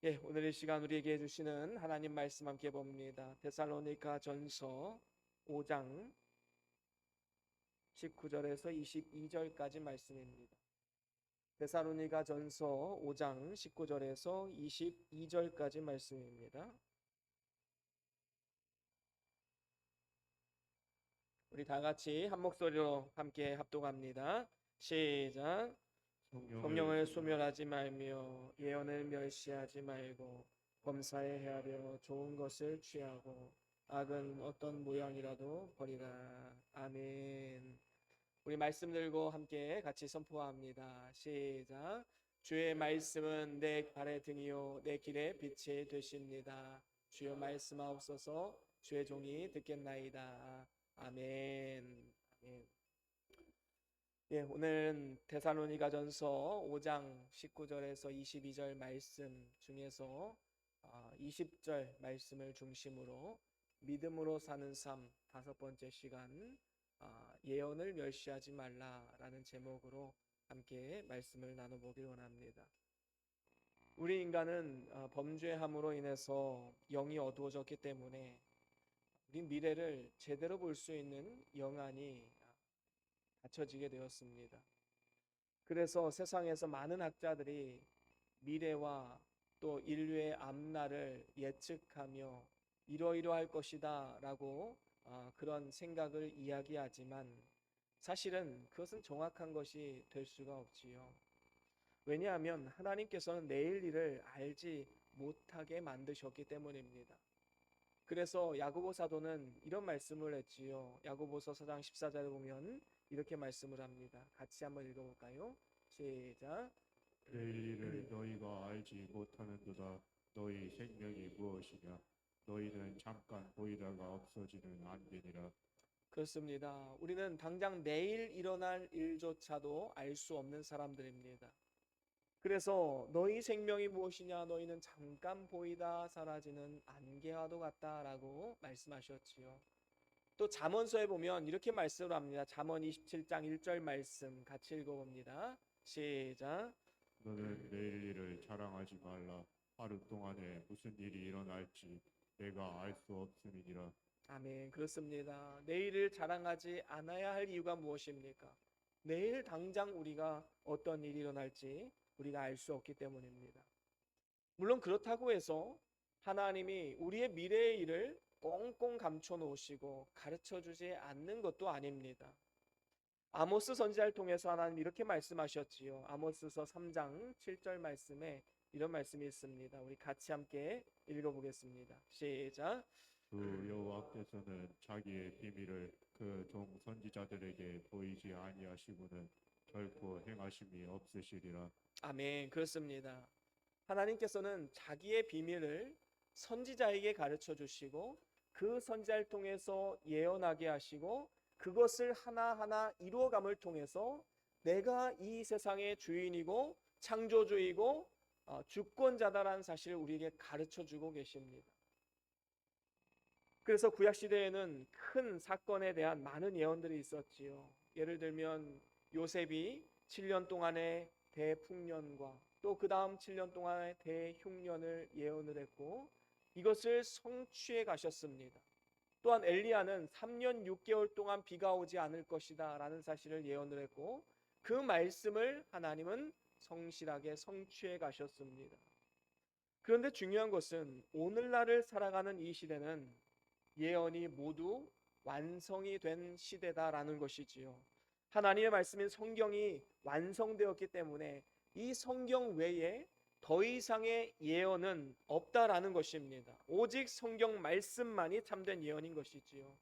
오늘 이 시간 우리에게 주시는 하나님 말씀 함께 봅니다. 데살로니가 전서 5장 19절에서 22절까지 말씀입니다. 데살로니가 전서 5장 19절에서 22절까지 말씀입니다. 우리 다 같이 한 목소리로 함께 합독합니다. 시작. 성령을 소멸하지 말며 예언을 멸시하지 말고 범사에 헤아려 좋은 것을 취하고 악은 어떤 모양이라도 버리라. 아멘. 우리 말씀 들고 함께 같이 선포합니다. 시작. 주의 말씀은 내 발의 등이요 내 길의 빛이 되십니다. 주여 말씀하옵소서. 주의 종이 듣겠나이다. 아멘. 아멘. 오늘은 데살로니가전서 5장 19절에서 22절 말씀 중에서 20절 말씀을 중심으로 믿음으로 사는 삶 다섯 번째 시간, 예언을 멸시하지 말라라는 제목으로 함께 말씀을 나눠보길 원합니다. 우리 인간은 범죄함으로 인해서 영이 어두워졌기 때문에 우리 미래를 제대로 볼 수 있는 영안이 갖춰지게 되었습니다. 그래서 세상에서 많은 학자들이 미래와 또 인류의 앞날을 예측하며 이러이러할 것이다 라고 그런 생각을 이야기하지만 사실은 그것은 정확한 것이 될 수가 없지요. 왜냐하면 하나님께서는 내일 일을 알지 못하게 만드셨기 때문입니다. 그래서 야고보 사도는 이런 말씀을 했지요. 야고보서 4장 14절에 보면 이렇게 말씀을 합니다. 같이 한번 읽어볼까요? 시작. 내일 일을 너희가 알지 못하는도다. 너희 생명이 무엇이냐? 너희는 잠깐 보이다가 없어지는 안개니라. 그렇습니다. 우리는 당장 내일 일어날 일조차도 알 수 없는 사람들입니다. 그래서 너희 생명이 무엇이냐? 너희는 잠깐 보이다 사라지는 안개와도 같다라고 말씀하셨지요. 또 잠언서에 보면 이렇게 말씀을 합니다. 잠언 27장 1절 말씀 같이 읽어봅니다. 시작. 너는 내일 일을 자랑하지 말라. 하루 동안에 무슨 일이 일어날지 내가 알 수 없음이니라. 아멘. 그렇습니다. 내일을 자랑하지 않아야 할 이유가 무엇입니까? 내일 당장 우리가 어떤 일이 일어날지 우리가 알 수 없기 때문입니다. 물론 그렇다고 해서 하나님이 우리의 미래의 일을 꽁꽁 감춰 놓으시고 가르쳐 주지 않는 것도 아닙니다. 아모스 선지자를 통해서 하나님 이렇게 말씀하셨지요. 아모스서 3장 7절 말씀에 이런 말씀이 있습니다. 우리 같이 함께 읽어보겠습니다. 시작. 그 여호와께서는 자기의 비밀을 그 종 선지자들에게 보이지 아니하시고는 결코 행하심이 없으시리라. 아멘. 그렇습니다. 하나님께서는 자기의 비밀을 선지자에게 가르쳐 주시고 그 선지자를 통해서 예언하게 하시고 그것을 하나하나 이루어감을 통해서 내가 이 세상의 주인이고 창조주이고 주권자다라는 사실을 우리에게 가르쳐 주고 계십니다. 그래서 구약 시대에는 큰 사건에 대한 많은 예언들이 있었지요. 예를 들면 요셉이 7년 동안의 대풍년과 또 그 다음 7년 동안의 대흉년을 예언을 했고 이것을 성취해 가셨습니다. 또한 엘리야는 3년 6개월 동안 비가 오지 않을 것이다 라는 사실을 예언을 했고 그 말씀을 하나님은 성실하게 성취해 가셨습니다. 그런데 중요한 것은 오늘날을 살아가는 이 시대는 예언이 모두 완성이 된 시대다라는 것이지요. 하나님의 말씀인 성경이 완성되었기 때문에 이 성경 외에 더 이상의 예언은 없다라는 것입니다. 오직 성경 말씀만이 참된 예언인 것이지요.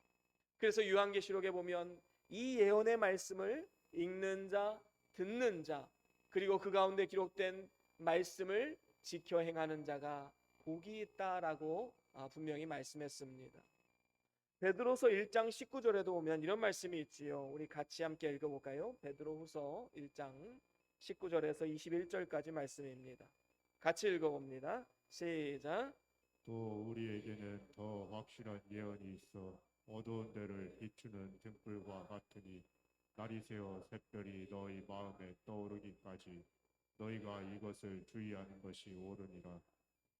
그래서 요한계시록에 보면 이 예언의 말씀을 읽는 자, 듣는 자, 그리고 그 가운데 기록된 말씀을 지켜 행하는 자가 복이 있다라고 분명히 말씀했습니다. 베드로서 1장 19절에도 보면 이런 말씀이 있지요. 우리 같이 함께 읽어볼까요? 베드로후서 1장 19절에서 21절까지 말씀입니다. 같이 읽어봅니다. 시작. 또 우리에게는 더 확실한 예언이 있어 어두운 데를 비추는 등불과 같으니 날이 새어 샛별이 너희 마음에 떠오르기까지 너희가 이것을 주의하는 것이 옳으니라.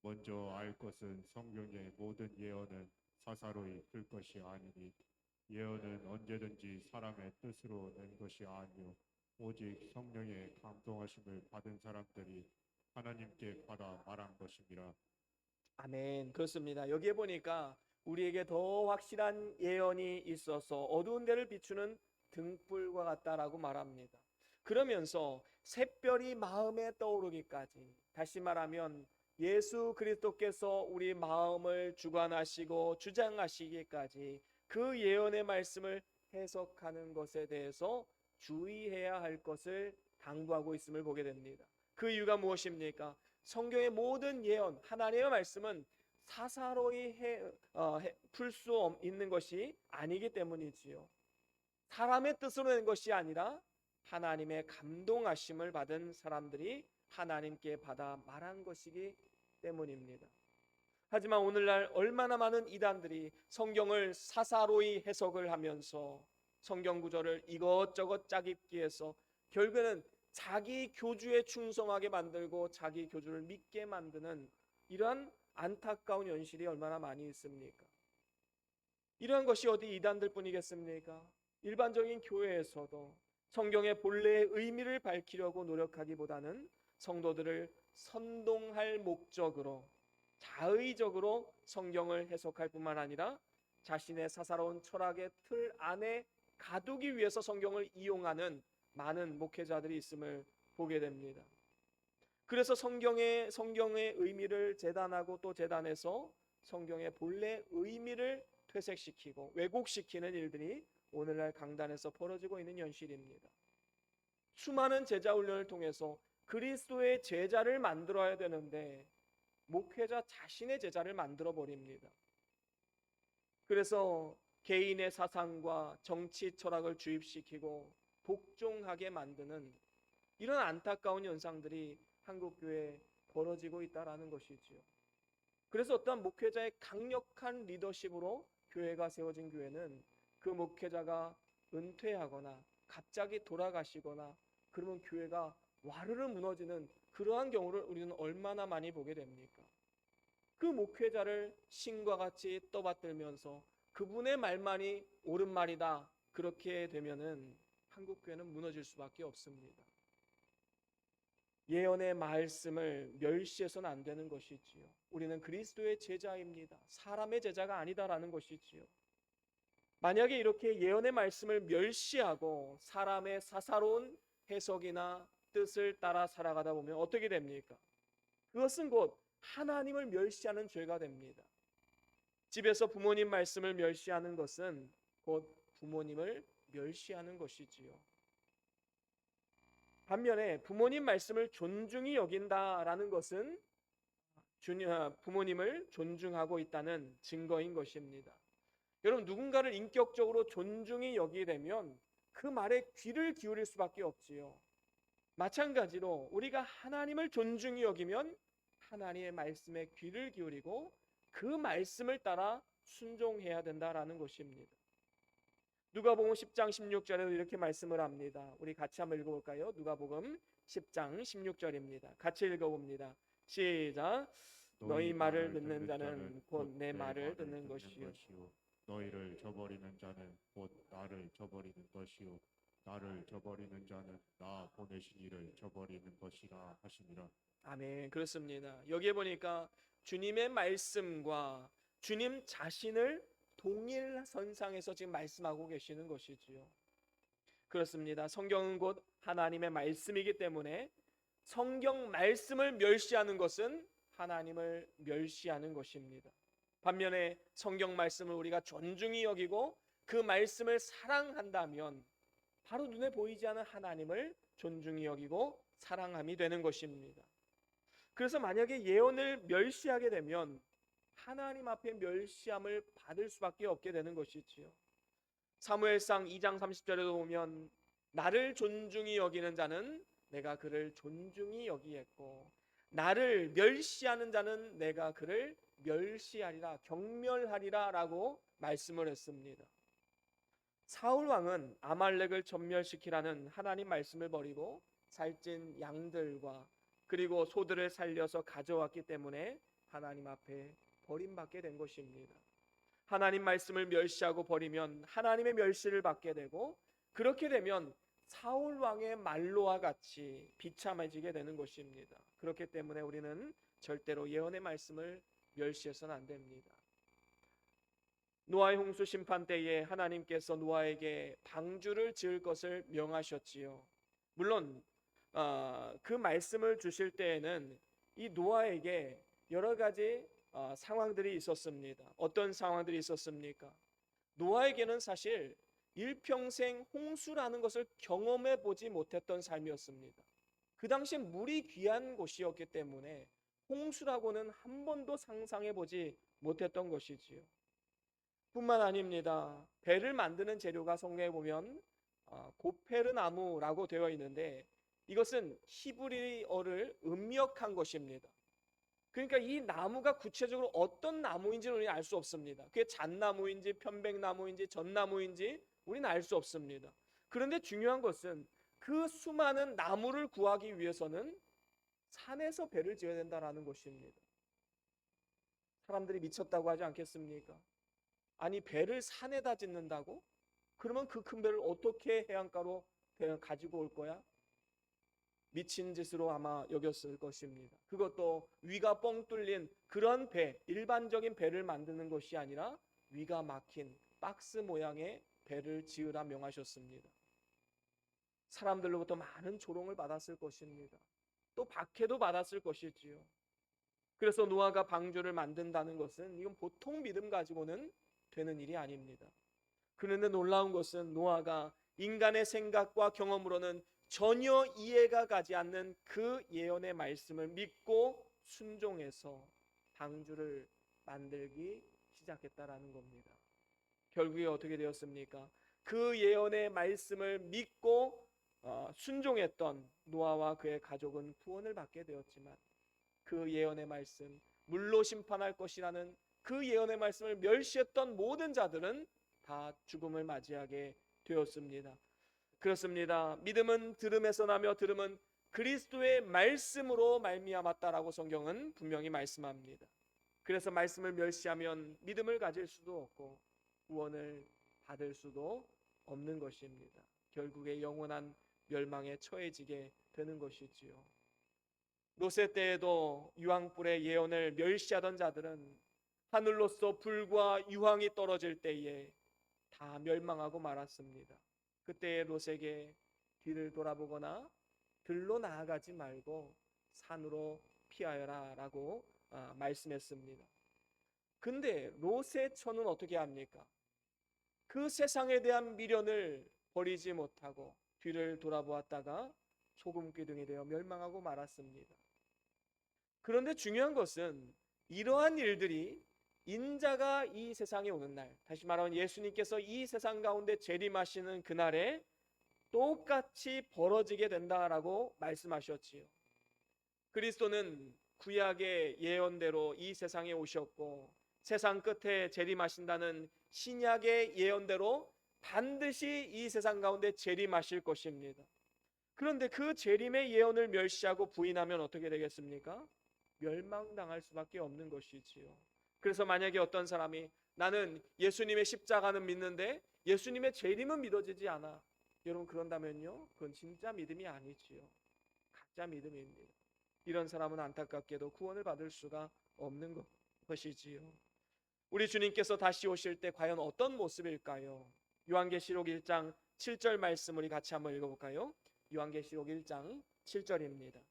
먼저 알 것은 성경의 모든 예언은 사사로이 풀 것이 아니니 예언은 언제든지 사람의 뜻으로 낸 것이 아니요 오직 성령의 감동하심을 받은 사람들이 하나님께 받아 말한 것입니다. 아멘. 그렇습니다. 여기에 보니까 우리에게 더 확실한 예언이 있어서 어두운 데를 비추는 등불과 같다라고 말합니다. 그러면서 샛별이 마음에 떠오르기까지, 다시 말하면 예수 그리스도께서 우리 마음을 주관하시고 주장하시기까지 그 예언의 말씀을 해석하는 것에 대해서 주의해야 할 것을 당부하고 있음을 보게 됩니다. 그 이유가 무엇입니까? 성경의 모든 예언, 하나님의 말씀은 사사로이 풀 수 있는 것이 아니기 때문이지요. 사람의 뜻으로 낸 것이 아니라 하나님의 감동하심을 받은 사람들이 하나님께 받아 말한 것이기 때문입니다. 하지만 오늘날 얼마나 많은 이단들이 성경을 사사로이 해석을 하면서 성경 구절을 이것저것 짜깁기 해서 결국에는 자기 교주에 충성하게 만들고 자기 교주를 믿게 만드는 이러한 안타까운 현실이 얼마나 많이 있습니까? 이러한 것이 어디 이단들 뿐이겠습니까? 일반적인 교회에서도 성경의 본래의 의미를 밝히려고 노력하기보다는 성도들을 선동할 목적으로 자의적으로 성경을 해석할 뿐만 아니라 자신의 사사로운 철학의 틀 안에 가두기 위해서 성경을 이용하는 많은 목회자들이 있음을 보게 됩니다. 그래서 성경의 의미를 재단하고 또 재단해서 성경의 본래 의미를 퇴색시키고 왜곡시키는 일들이 오늘날 강단에서 벌어지고 있는 현실입니다. 수많은 제자 훈련을 통해서 그리스도의 제자를 만들어야 되는데 목회자 자신의 제자를 만들어 버립니다. 그래서 개인의 사상과 정치 철학을 주입시키고 복종하게 만드는 이런 안타까운 현상들이 한국 교회에 벌어지고 있다라는 것이지요. 그래서 어떠한 목회자의 강력한 리더십으로 교회가 세워진 교회는 그 목회자가 은퇴하거나 갑자기 돌아가시거나 그러면 교회가 와르르 무너지는 그러한 경우를 우리는 얼마나 많이 보게 됩니까? 그 목회자를 신과 같이 떠받들면서 그분의 말만이 옳은 말이다 그렇게 되면은 한국 교회는 무너질 수밖에 없습니다. 예언의 말씀을 멸시해서는 안 되는 것이지요. 우리는 그리스도의 제자입니다. 사람의 제자가 아니다라는 것이지요. 만약에 이렇게 예언의 말씀을 멸시하고 사람의 사사로운 해석이나 뜻을 따라 살아가다 보면 어떻게 됩니까? 그것은 곧 하나님을 멸시하는 죄가 됩니다. 집에서 부모님 말씀을 멸시하는 것은 곧 부모님을 멸시하는 것이지요. 반면에 부모님 말씀을 존중히 여긴다라는 것은 부모님을 존중하고 있다는 증거인 것입니다. 여러분, 누군가를 인격적으로 존중히 여기게 되면 그 말에 귀를 기울일 수밖에 없지요. 마찬가지로 우리가 하나님을 존중히 여기면 하나님의 말씀에 귀를 기울이고 그 말씀을 따라 순종해야 된다라는 것입니다. 누가복음 10장 16절에도 이렇게 말씀을 합니다. 우리 같이 한번 읽어볼까요? 누가복음 10장 16절입니다. 같이 읽어봅니다. 시작. 너희 말을 듣는 자는 곧 내 말을 듣는 것이요 너희를 저버리는 자는 곧 나를 저버리는 것이요 나를 저버리는 자는 나 보내신 이를 저버리는 것이라 하시니라. 아멘. 그렇습니다. 여기에 보니까 주님의 말씀과 주님 자신을 동일선상에서 지금 말씀하고 계시는 것이지요. 그렇습니다. 성경은 곧 하나님의 말씀이기 때문에 성경 말씀을 멸시하는 것은 하나님을 멸시하는 것입니다. 반면에 성경 말씀을 우리가 존중히 여기고 그 말씀을 사랑한다면 바로 눈에 보이지 않는 하나님을 존중히 여기고 사랑함이 되는 것입니다. 그래서 만약에 예언을 멸시하게 되면 하나님 앞에 멸시함을 받을 수밖에 없게 되는 것이지요. 사무엘상 2장 30절에도 보면 나를 존중히 여기는 자는 내가 그를 존중히 여기겠고 나를 멸시하는 자는 내가 그를 멸시하리라 경멸하리라 라고 말씀을 했습니다. 사울 왕은 아말렉을 전멸시키라는 하나님 말씀을 버리고 살찐 양들과 그리고 소들을 살려서 가져왔기 때문에 하나님 앞에 버림받게 된 것입니다. 하나님 말씀을 멸시하고 버리면 하나님의 멸시를 받게 되고, 그렇게 되면 사울 왕의 말로와 같이 비참해지게 되는 것입니다. 그렇기 때문에 우리는 절대로 예언의 말씀을 멸시해서는 안 됩니다. 노아의 홍수 심판 때에 하나님께서 노아에게 방주를 지을 것을 명하셨지요. 물론 그 말씀을 주실 때에는 이 노아에게 여러 가지 상황들이 있었습니다. 어떤 상황들이 있었습니까? 노아에게는 사실 일평생 홍수라는 것을 경험해 보지 못했던 삶이었습니다. 그 당시 물이 귀한 곳이었기 때문에 홍수라고는 한 번도 상상해 보지 못했던 것이지요. 뿐만 아닙니다. 배를 만드는 재료가 성경에 보면 고페르 나무라고 되어 있는데, 이것은 히브리어를 음역한 것입니다. 그러니까 이 나무가 구체적으로 어떤 나무인지는 우리는 알 수 없습니다. 그게 잣나무인지 편백나무인지 전나무인지 우리는 알 수 없습니다. 그런데 중요한 것은 그 수많은 나무를 구하기 위해서는 산에서 배를 지어야 된다는 것입니다. 사람들이 미쳤다고 하지 않겠습니까? 아니, 배를 산에다 짓는다고? 그러면 그 큰 배를 어떻게 해안가로 가지고 올 거야? 미친 짓으로 아마 여겼을 것입니다. 그것도 위가 뻥 뚫린 그런 배, 일반적인 배를 만드는 것이 아니라 위가 막힌 박스 모양의 배를 지으라 명하셨습니다. 사람들로부터 많은 조롱을 받았을 것입니다. 또 박해도 받았을 것이지요. 그래서 노아가 방주를 만든다는 것은 이건 보통 믿음 가지고는 되는 일이 아닙니다. 그런데 놀라운 것은 노아가 인간의 생각과 경험으로는 전혀 이해가 가지 않는 그 예언의 말씀을 믿고 순종해서 방주를 만들기 시작했다라는 겁니다. 결국에 어떻게 되었습니까? 그 예언의 말씀을 믿고 순종했던 노아와 그의 가족은 구원을 받게 되었지만, 그 예언의 말씀, 물로 심판할 것이라는 그 예언의 말씀을 멸시했던 모든 자들은 다 죽음을 맞이하게 되었습니다. 그렇습니다. 믿음은 들음에서 나며 들음은 그리스도의 말씀으로 말미암았다라고 성경은 분명히 말씀합니다. 그래서 말씀을 멸시하면 믿음을 가질 수도 없고 구원을 받을 수도 없는 것입니다. 결국에 영원한 멸망에 처해지게 되는 것이지요. 롯의 때에도 유황불의 예언을 멸시하던 자들은 하늘로서 불과 유황이 떨어질 때에 다 멸망하고 말았습니다. 그때 롯에게 뒤를 돌아보거나 들로 나아가지 말고 산으로 피하여라 라고 말씀했습니다. 근데 롯의 처는 어떻게 합니까? 그 세상에 대한 미련을 버리지 못하고 뒤를 돌아보았다가 소금기둥이 되어 멸망하고 말았습니다. 그런데 중요한 것은 이러한 일들이 인자가 이 세상에 오는 날, 다시 말하면 예수님께서 이 세상 가운데 재림하시는 그날에 똑같이 벌어지게 된다라고 말씀하셨지요. 그리스도는 구약의 예언대로 이 세상에 오셨고 세상 끝에 재림하신다는 신약의 예언대로 반드시 이 세상 가운데 재림하실 것입니다. 그런데 그 재림의 예언을 멸시하고 부인하면 어떻게 되겠습니까? 멸망당할 수밖에 없는 것이지요. 그래서 만약에 어떤 사람이 나는 예수님의 십자가는 믿는데 예수님의 재림은 믿어지지 않아, 여러분 그런다면요, 그건 진짜 믿음이 아니지요. 가짜 믿음입니다. 이런 사람은 안타깝게도 구원을 받을 수가 없는 것이지요. 우리 주님께서 다시 오실 때 과연 어떤 모습일까요? 요한계시록 1장 7절 말씀 우리 같이 한번 읽어볼까요? 요한계시록 1장 7절입니다.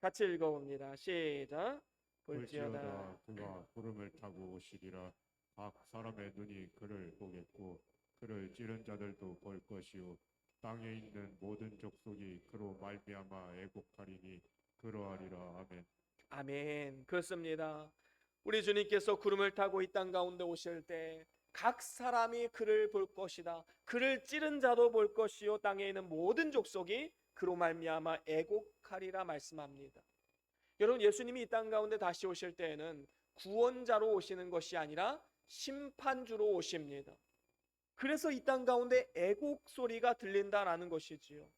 같이 읽어봅니다. 시작. 볼지어다 그가 구름을 타고 오시리라. 각 사람의 눈이 그를 보겠고 그를 찌른 자들도 볼 것이요 땅에 있는 모든 족속이 그로 말미암아 애곡하리니 그러하리라. 아멘. 아멘. 그렇습니다. 우리 주님께서 구름을 타고 이 땅 가운데 오실 때 각 사람이 그를 볼 것이다. 그를 찌른 자도 볼 것이요 땅에 있는 모든 족속이 그로 말미암아 애곡하리라 말씀합니다. 여러분, 예수님이 이 땅 가운데 다시 오실 때에는 구원자로 오시는 것이 아니라 심판주로 오십니다. 그래서 이 땅 가운데 애곡 소리가 들린다라는 것이지요.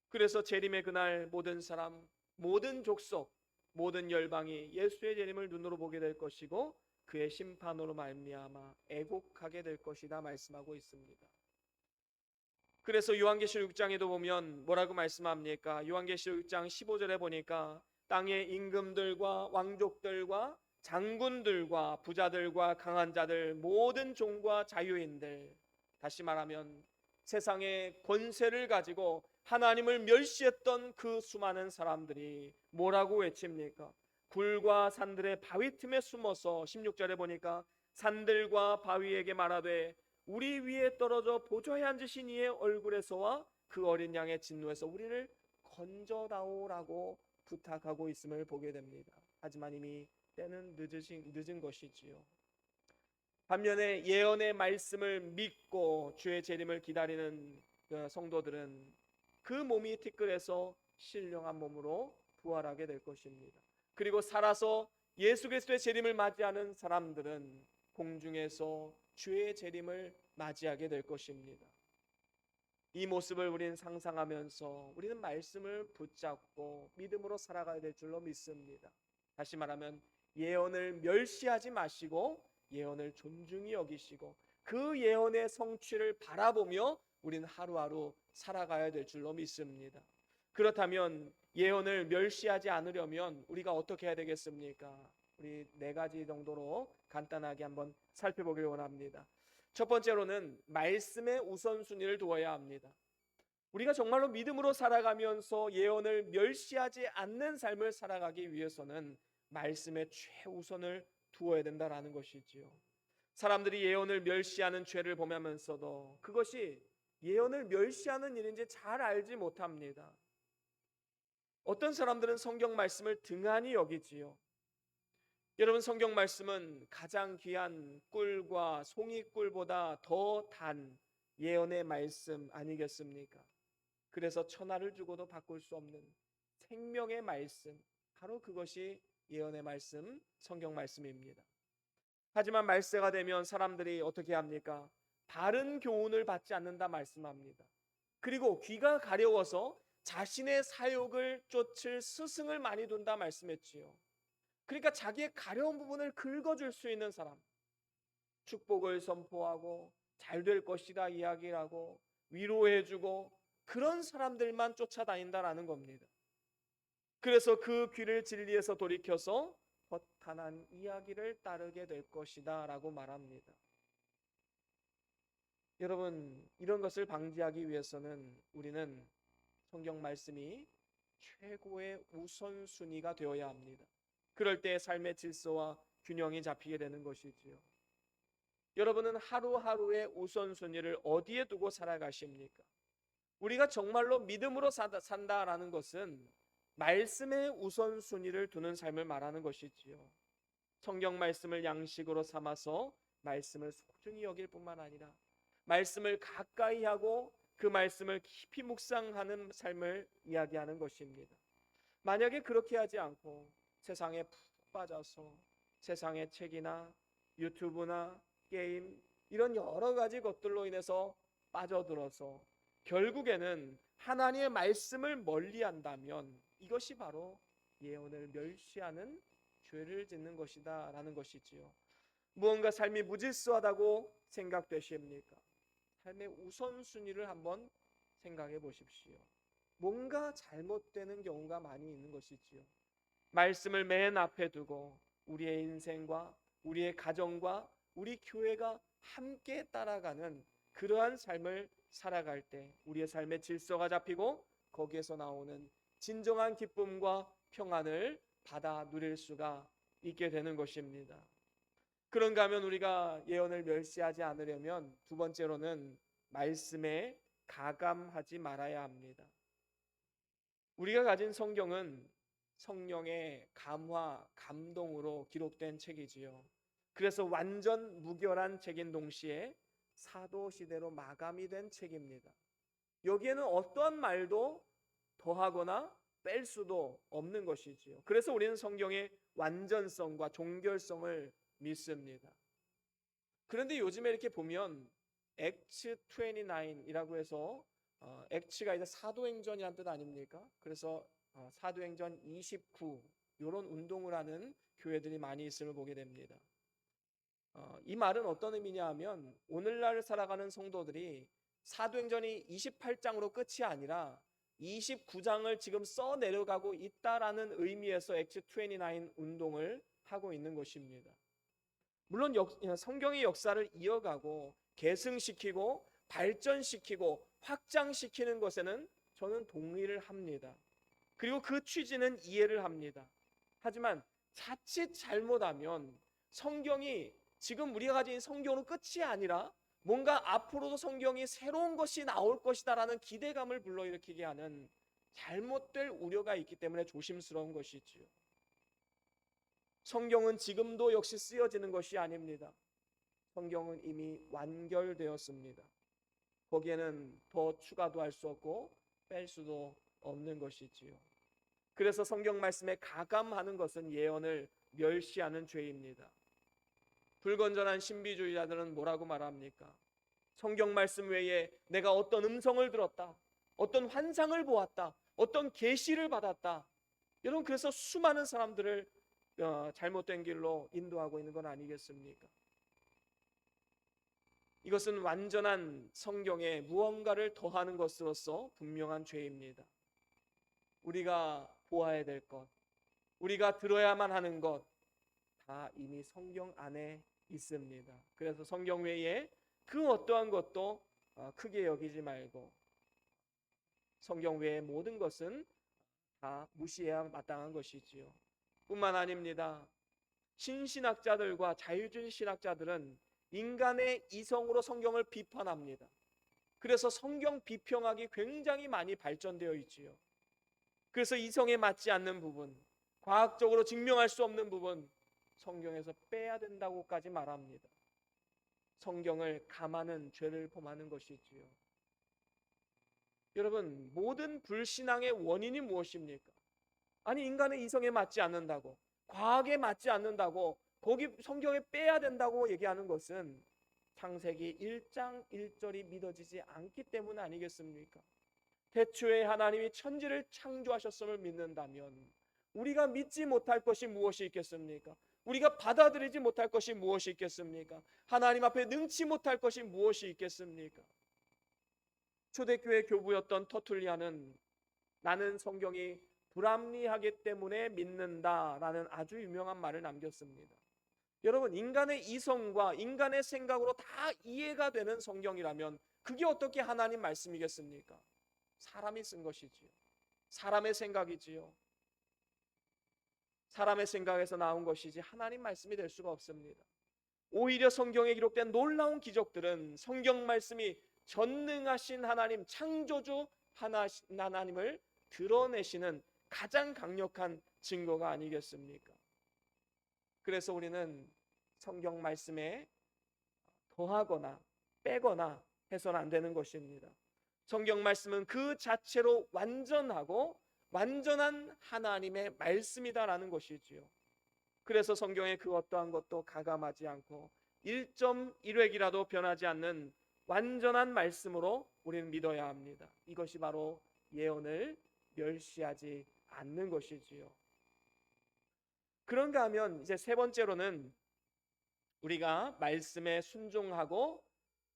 그래서 재림의 그날 모든 사람, 모든 족속, 모든 열방이 예수의 재림을 눈으로 보게 될 것이고 그의 심판으로 말미암아 애곡하게 될 것이다 말씀하고 있습니다. 그래서 요한계시록 6장에도 보면 뭐라고 말씀합니까? 요한계시록 6장 15절에 보니까 땅의 임금들과 왕족들과 장군들과 부자들과 강한 자들 모든 종과 자유인들, 다시 말하면 세상의 권세를 가지고 하나님을 멸시했던 그 수많은 사람들이 뭐라고 외칩니까? 굴과 산들의 바위 틈에 숨어서 16절에 보니까 산들과 바위에게 말하되 우리 위에 떨어져 보좌에 앉으신 이의 얼굴에서와 그 어린 양의 진노에서 우리를 건져다오라고 부탁하고 있음을 보게 됩니다. 하지만 이미 때는 늦은 것이지요. 반면에 예언의 말씀을 믿고 주의 재림을 기다리는 성도들은 그 몸이 티끌에서 신령한 몸으로 부활하게 될 것입니다. 그리고 살아서 예수 그리스도의 재림을 맞이하는 사람들은 공중에서 주의 재림을 맞이하게 될 것입니다. 이 모습을 우리는 상상하면서 우리는 말씀을 붙잡고 믿음으로 살아가야 될 줄로 믿습니다. 다시 말하면 예언을 멸시하지 마시고 예언을 존중히 여기시고 그 예언의 성취를 바라보며 우리는 하루하루 살아가야 될 줄로 믿습니다. 그렇다면 예언을 멸시하지 않으려면 우리가 어떻게 해야 되겠습니까? 우리 4가지 정도로 간단하게 한번 살펴보길 원합니다. 첫 번째로는 말씀의 우선순위를 두어야 합니다. 우리가 정말로 믿음으로 살아가면서 예언을 멸시하지 않는 삶을 살아가기 위해서는 말씀의 최우선을 두어야 된다라는 것이지요. 사람들이 예언을 멸시하는 죄를 범하면서도 그것이 예언을 멸시하는 일인지 잘 알지 못합니다. 어떤 사람들은 성경 말씀을 등한히 여기지요. 여러분, 성경 말씀은 가장 귀한 꿀과 송이꿀보다 더 단 예언의 말씀 아니겠습니까? 그래서 천하를 주고도 바꿀 수 없는 생명의 말씀, 바로 그것이 예언의 말씀, 성경 말씀입니다. 하지만 말세가 되면 사람들이 어떻게 합니까? 바른 교훈을 받지 않는다 말씀합니다. 그리고 귀가 가려워서 자신의 사욕을 쫓을 스승을 많이 둔다 말씀했지요. 그러니까 자기의 가려운 부분을 긁어줄 수 있는 사람, 축복을 선포하고 잘 될 것이다 이야기하고 위로해주고 그런 사람들만 쫓아다닌다라는 겁니다. 그래서 그 귀를 진리에서 돌이켜서 허탄한 이야기를 따르게 될 것이다 라고 말합니다. 여러분, 이런 것을 방지하기 위해서는 우리는 성경 말씀이 최고의 우선순위가 되어야 합니다. 그럴 때 삶의 질서와 균형이 잡히게 되는 것이지요. 여러분은 하루하루의 우선순위를 어디에 두고 살아가십니까? 우리가 정말로 믿음으로 산다라는 것은 말씀의 우선순위를 두는 삶을 말하는 것이지요. 성경 말씀을 양식으로 삼아서 말씀을 소중히 여길 뿐만 아니라 말씀을 가까이 하고 그 말씀을 깊이 묵상하는 삶을 이야기하는 것입니다. 만약에 그렇게 하지 않고 세상에 푹 빠져서 세상의 책이나 유튜브나 게임 이런 여러 가지 것들로 인해서 빠져들어서 결국에는 하나님의 말씀을 멀리한다면 이것이 바로 예언을 멸시하는 죄를 짓는 것이다 라는 것이지요. 무언가 삶이 무질서하다고 생각되십니까? 삶의 우선순위를 한번 생각해 보십시오. 뭔가 잘못되는 경우가 많이 있는 것이지요. 말씀을 맨 앞에 두고 우리의 인생과 우리의 가정과 우리 교회가 함께 따라가는 그러한 삶을 살아갈 때 우리의 삶의 질서가 잡히고 거기에서 나오는 진정한 기쁨과 평안을 받아 누릴 수가 있게 되는 것입니다. 그런가 하면 우리가 예언을 멸시하지 않으려면 두 번째로는 말씀에 가감하지 말아야 합니다. 우리가 가진 성경은 성령의 감화, 감동으로 기록된 책이지요. 그래서 완전 무결한 책인 동시에 사도 시대로 마감이 된 책입니다. 여기에는 어떠한 말도 더하거나 뺄 수도 없는 것이지요. 그래서 우리는 성경의 완전성과 종결성을 믿습니다. 그런데 요즘에 이렇게 보면 액츠 29이라고 해서 액츠가 이제 사도행전이라는 뜻 아닙니까? 그래서 사도행전 29 이런 운동을 하는 교회들이 많이 있음을 보게 됩니다. 이 말은 어떤 의미냐 하면 오늘날 살아가는 성도들이 사도행전이 28장으로 끝이 아니라 29장을 지금 써 내려가고 있다라는 의미에서 액트 29 운동을 하고 있는 것입니다. 물론 성경의 역사를 이어가고 계승시키고 발전시키고 확장시키는 것에는 저는 동의를 합니다. 그리고 그 취지는 이해를 합니다. 하지만 자칫 잘못하면 성경이 지금 우리가 가진 성경은 끝이 아니라 뭔가 앞으로도 성경이 새로운 것이 나올 것이다라는 기대감을 불러일으키게 하는 잘못될 우려가 있기 때문에 조심스러운 것이지요. 성경은 지금도 역시 쓰여지는 것이 아닙니다. 성경은 이미 완결되었습니다. 거기에는 더 추가도 할 수 없고 뺄 수도 없는 것이지요. 그래서 성경 말씀에 가감하는 것은 예언을 멸시하는 죄입니다. 불건전한 신비주의자들은 뭐라고 말합니까? 성경 말씀 외에 내가 어떤 음성을 들었다, 어떤 환상을 보았다, 어떤 계시를 받았다. 여러분, 그래서 수많은 사람들을 잘못된 길로 인도하고 있는 건 아니겠습니까? 이것은 완전한 성경에 무언가를 더하는 것으로서 분명한 죄입니다. 우리가 보아야 될 것, 우리가 들어야만 하는 것 다 이미 성경 안에 있습니다. 그래서 성경 외에 그 어떠한 것도 크게 여기지 말고 성경 외의 모든 것은 다 무시해야 마땅한 것이지요. 뿐만 아닙니다. 신신학자들과 자유주의 신학자들은 인간의 이성으로 성경을 비판합니다. 그래서 성경 비평학이 굉장히 많이 발전되어 있지요. 그래서 이성에 맞지 않는 부분, 과학적으로 증명할 수 없는 부분 성경에서 빼야 된다고까지 말합니다. 성경을 감하는 죄를 범하는 것이지요. 여러분, 모든 불신앙의 원인이 무엇입니까? 아니, 인간의 이성에 맞지 않는다고, 과학에 맞지 않는다고, 거기 성경에 빼야 된다고 얘기하는 것은 창세기 1장 1절이 믿어지지 않기 때문 아니겠습니까? 태초에 하나님이 천지를 창조하셨음을 믿는다면 우리가 믿지 못할 것이 무엇이 있겠습니까? 우리가 받아들이지 못할 것이 무엇이 있겠습니까? 하나님 앞에 능치 못할 것이 무엇이 있겠습니까? 초대교회 교부였던 터툴리안은 나는 성경이 불합리하기 때문에 믿는다라는 아주 유명한 말을 남겼습니다. 여러분, 인간의 이성과 인간의 생각으로 다 이해가 되는 성경이라면 그게 어떻게 하나님 말씀이겠습니까? 사람이 쓴 것이지요. 사람의 생각이지요. 사람의 생각에서 나온 것이지 하나님 말씀이 될 수가 없습니다. 오히려 성경에 기록된 놀라운 기적들은 성경 말씀이 전능하신 하나님, 창조주 하나님을 드러내시는 가장 강력한 증거가 아니겠습니까? 그래서 우리는 성경 말씀에 더하거나 빼거나 해서는 안 되는 것입니다. 성경 말씀은 그 자체로 완전하고 완전한 하나님의 말씀이다라는 것이지요. 그래서 성경의 그 어떠한 것도 가감하지 않고 1.1획이라도 변하지 않는 완전한 말씀으로 우리는 믿어야 합니다. 이것이 바로 예언을 멸시하지 않는 것이지요. 그런가 하면 이제 세 번째로는 우리가 말씀에 순종하고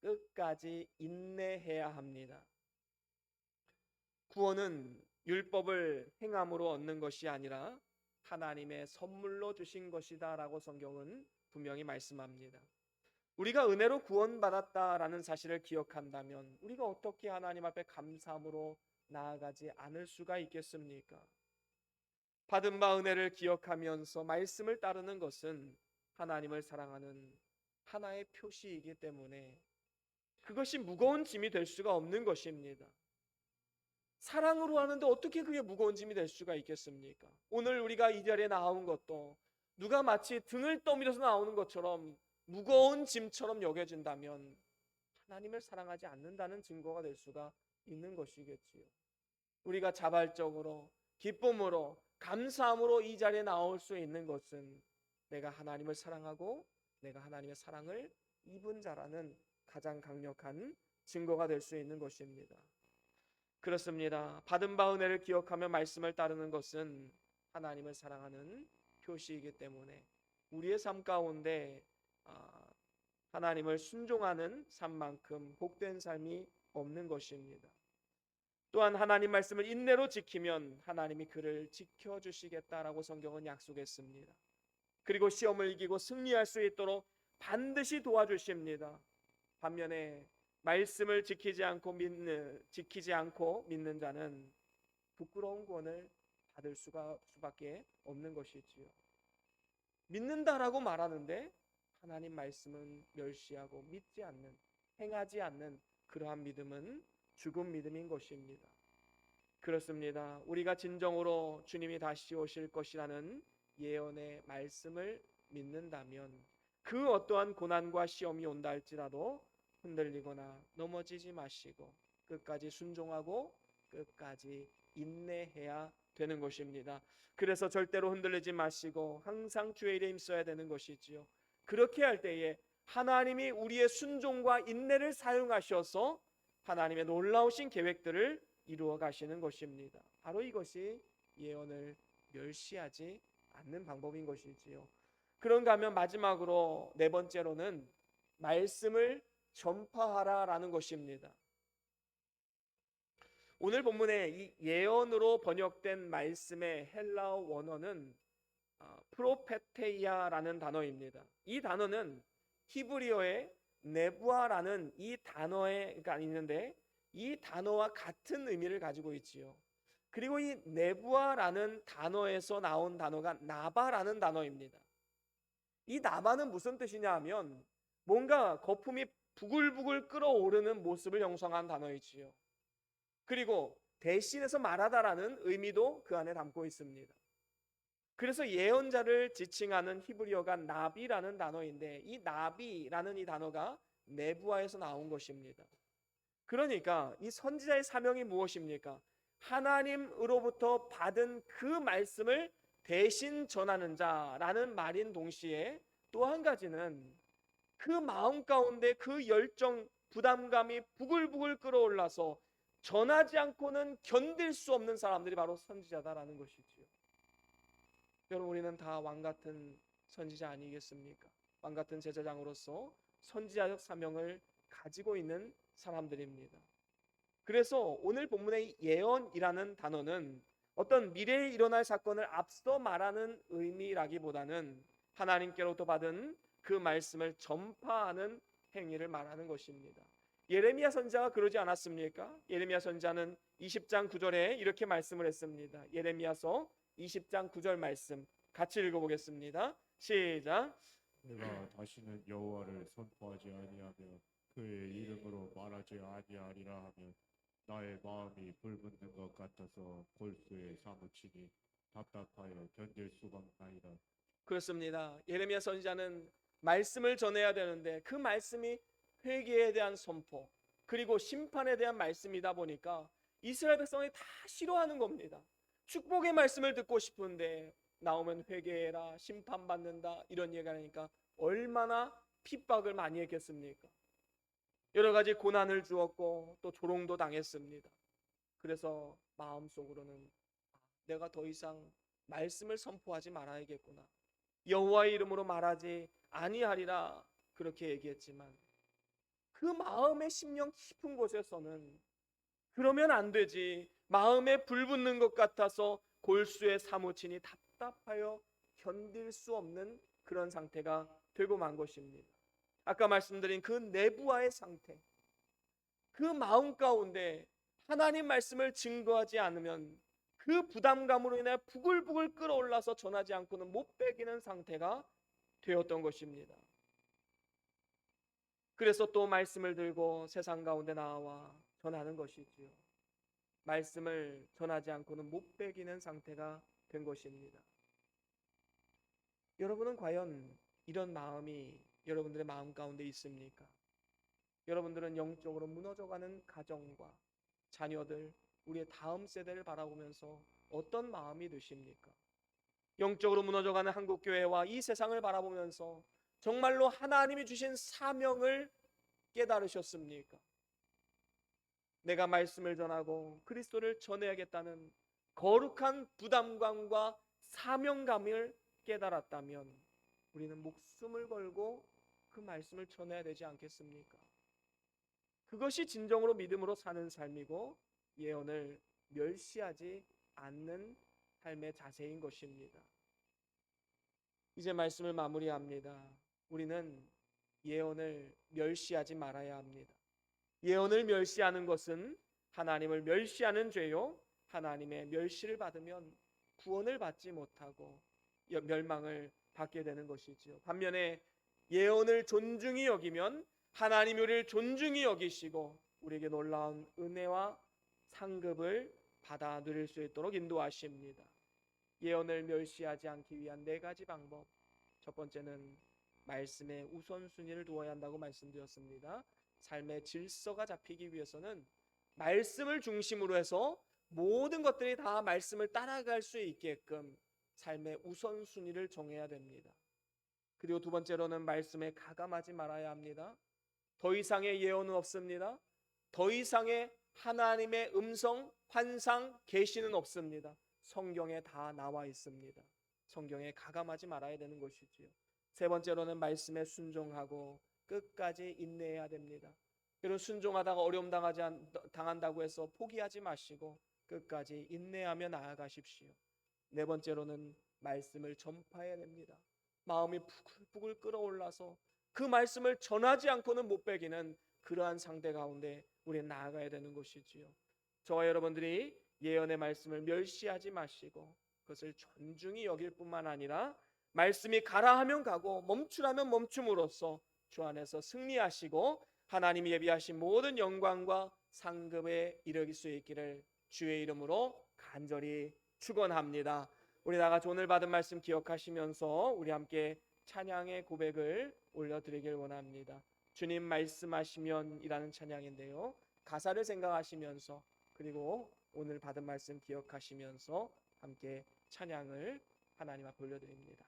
끝까지 인내해야 합니다. 구원은 율법을 행함으로 얻는 것이 아니라 하나님의 선물로 주신 것이다 라고 성경은 분명히 말씀합니다. 우리가 은혜로 구원받았다라는 사실을 기억한다면 우리가 어떻게 하나님 앞에 감사함으로 나아가지 않을 수가 있겠습니까? 받은 바 은혜를 기억하면서 말씀을 따르는 것은 하나님을 사랑하는 하나의 표시이기 때문에 그것이 무거운 짐이 될 수가 없는 것입니다. 사랑으로 하는데 어떻게 그게 무거운 짐이 될 수가 있겠습니까? 오늘 우리가 이 자리에 나온 것도 누가 마치 등을 떠밀어서 나오는 것처럼 무거운 짐처럼 여겨진다면 하나님을 사랑하지 않는다는 증거가 될 수가 있는 것이겠지요. 우리가 자발적으로 기쁨으로 감사함으로 이 자리에 나올 수 있는 것은 내가 하나님을 사랑하고 내가 하나님의 사랑을 입은 자라는 가장 강력한 증거가 될 수 있는 것입니다. 그렇습니다. 받은 바 은혜를 기억하며 말씀을 따르는 것은 하나님을 사랑하는 표시이기 때문에 우리의 삶 가운데 하나님을 순종하는 삶만큼 복된 삶이 없는 것입니다. 또한 하나님 말씀을 인내로 지키면 하나님이 그를 지켜주시겠다라고 성경은 약속했습니다. 그리고 시험을 이기고 승리할 수 있도록 반드시 도와주십니다. 반면에 말씀을 지키지 않고 믿는 자는 부끄러운 구원을 받을 수밖에 없는 것이지요. 믿는다라고 말하는데 하나님 말씀은 멸시하고 믿지 않는, 행하지 않는 그러한 믿음은 죽은 믿음인 것입니다. 그렇습니다. 우리가 진정으로 주님이 다시 오실 것이라는 예언의 말씀을 믿는다면 그 어떠한 고난과 시험이 온다 할지라도 흔들리거나 넘어지지 마시고 끝까지 순종하고 끝까지 인내해야 되는 것입니다. 그래서 절대로 흔들리지 마시고 항상 주의 일에 힘써야 되는 것이지요. 그렇게 할 때에 하나님이 우리의 순종과 인내를 사용하셔서 하나님의 놀라우신 계획들을 이루어 가시는 것입니다. 바로 이것이 예언을 멸시하지 않는 방법인 것이지요. 그런가 하면 마지막으로 네 번째로는 말씀을 전파하라라는 것입니다. 오늘 본문에 이 예언으로 번역된 말씀의 헬라어 원어는 프로페테이아라는 단어입니다. 이 단어는 히브리어의 네부아라는 이 단어가 있는데 이 단어와 같은 의미를 가지고 있지요. 그리고 이 네부아라는 단어에서 나온 단어가 나바라는 단어입니다. 이 나바는 무슨 뜻이냐 하면 뭔가 거품이 부글부글 끓어오르는 모습을 형성한 단어이지요. 그리고 대신해서 말하다라는 의미도 그 안에 담고 있습니다. 그래서 예언자를 지칭하는 히브리어가 나비라는 단어인데 이 나비라는 이 단어가 네부아에서 나온 것입니다. 그러니까 이 선지자의 사명이 무엇입니까? 하나님으로부터 받은 그 말씀을 대신 전하는 자라는 말인 동시에 또 한 가지는 그 마음 가운데 그 열정, 부담감이 부글부글 끓어올라서 전하지 않고는 견딜 수 없는 사람들이 바로 선지자다라는 것이지요. 여러분, 우리는 다 왕같은 선지자 아니겠습니까? 왕같은 제사장으로서 선지자적 사명을 가지고 있는 사람들입니다. 그래서 오늘 본문의 예언이라는 단어는 어떤 미래에 일어날 사건을 앞서 말하는 의미라기보다는 하나님께로부터 받은 그 말씀을 전파하는 행위를 말하는 것입니다. 예레미야 선지자가 그러지 않았습니까? 예레미야 선지자는 20장 9절에 이렇게 말씀을 했습니다. 예레미야서 20장 9절 말씀 같이 읽어보겠습니다. 시작. 내가 다시는 여호와를 선포하지 아니하며 그의 이름으로 말하지 아니하리라 하면 나의 마음이 불붙는 것 같아서 골수에 사무치니 답답하여 견딜 수가 없나이다. 그렇습니다. 예레미야 선지자는 말씀을 전해야 되는데 그 말씀이 회개에 대한 선포 그리고 심판에 대한 말씀이다 보니까 이스라엘 백성이 다 싫어하는 겁니다. 축복의 말씀을 듣고 싶은데 나오면 회개해라, 심판받는다 이런 얘기가 하니까 얼마나 핍박을 많이 했겠습니까? 여러 가지 고난을 주었고 또 조롱도 당했습니다. 그래서 마음속으로는 내가 더 이상 말씀을 선포하지 말아야겠구나. 여호와의 이름으로 말하지 아니하리라 그렇게 얘기했지만 그 마음의 심령 깊은 곳에서는 그러면 안 되지. 마음에 불붙는 것 같아서 골수에 사무치니 답답하여 견딜 수 없는 그런 상태가 되고 만 것입니다. 아까 말씀드린 그 내부와의 상태, 그 마음 가운데 하나님 말씀을 증거하지 않으면 그 부담감으로 인해 부글부글 끓어올라서 전하지 않고는 못 빼기는 상태가 되었던 것입니다. 그래서 또 말씀을 들고 세상 가운데 나와 전하는 것이지요. 말씀을 전하지 않고는 못 빼기는 상태가 된 것입니다. 여러분은 과연 이런 마음이 여러분들의 마음 가운데 있습니까? 여러분들은 영적으로 무너져가는 가정과 자녀들, 우리의 다음 세대를 바라보면서 어떤 마음이 드십니까? 영적으로 무너져가는 한국교회와 이 세상을 바라보면서 정말로 하나님이 주신 사명을 깨달으셨습니까? 내가 말씀을 전하고 그리스도를 전해야겠다는 거룩한 부담감과 사명감을 깨달았다면 우리는 목숨을 걸고 그 말씀을 전해야 되지 않겠습니까? 그것이 진정으로 믿음으로 사는 삶이고 예언을 멸시하지 않는 삶의 자세인 것입니다. 이제 말씀을 마무리합니다. 우리는 예언을 멸시하지 말아야 합니다. 예언을 멸시하는 것은 하나님을 멸시하는 죄요, 하나님의 멸시를 받으면 구원을 받지 못하고 멸망을 받게 되는 것이지요. 반면에 예언을 존중히 여기면 하나님이 우리를 존중히 여기시고 우리에게 놀라운 은혜와 상급을 받아 누릴 수 있도록 인도하십니다. 예언을 멸시하지 않기 위한 4가지 방법. 첫 번째는 말씀의 우선순위를 두어야 한다고 말씀드렸습니다. 삶의 질서가 잡히기 위해서는 말씀을 중심으로 해서 모든 것들이 다 말씀을 따라갈 수 있게끔 삶의 우선순위를 정해야 됩니다. 그리고 두 번째로는 말씀에 가감하지 말아야 합니다. 더 이상의 예언은 없습니다. 더 이상의 하나님의 음성, 환상, 계시는 없습니다. 성경에 다 나와 있습니다. 성경에 가감하지 말아야 되는 것이지요. 세 번째로는 말씀에 순종하고 끝까지 인내해야 됩니다. 여러분, 순종하다가 어려움 당한다고 해서 포기하지 마시고 끝까지 인내하며 나아가십시오. 네 번째로는 말씀을 전파해야 됩니다. 마음이 부글부글 끓어올라서 그 말씀을 전하지 않고는 못 배기는 그러한 상태 가운데 우리는 나아가야 되는 것이지요. 저와 여러분들이 예언의 말씀을 멸시하지 마시고 그것을 존중히 여길 뿐만 아니라 말씀이 가라 하면 가고 멈추라면 멈춤으로써 주 안에서 승리하시고 하나님이 예비하신 모든 영광과 상급에 이르길 수 있기를 주의 이름으로 간절히 축원합니다. 우리 다 같이 오늘 받은 말씀 기억하시면서 우리 함께 찬양의 고백을 올려드리길 원합니다. 주님 말씀하시면 이라는 찬양인데요, 가사를 생각하시면서 그리고 오늘 받은 말씀 기억하시면서 함께 찬양을 하나님 앞에 올려드립니다.